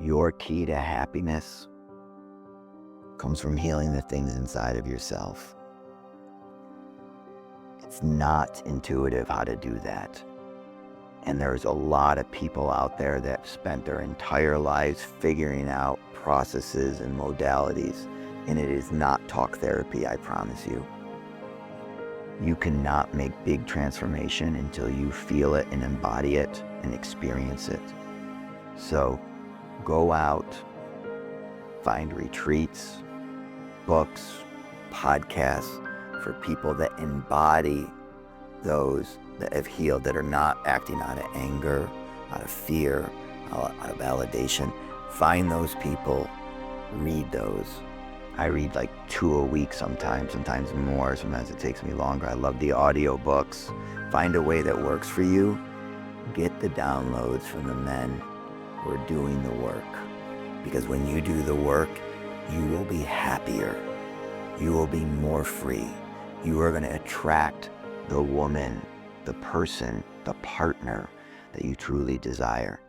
Your key to happiness comes from healing the things inside of yourself. It's not intuitive how to do that. And there's a lot of people out there that have spent their entire lives figuring out processes and modalities, and it is not talk therapy, I promise you. You cannot make big transformation until you feel it and embody it and experience it. So go out, find retreats, books, podcasts for people that embody those that have healed, that are not acting out of anger, out of fear, out of validation. Find those people, read those. I read like 2 a week sometimes more, sometimes it takes me longer. I love the audiobooks. Find a way that works for you. Get the downloads from the men who are doing the work. Because when you do the work, you will be happier. You will be more free. You are going to attract the woman, the person, the partner that you truly desire.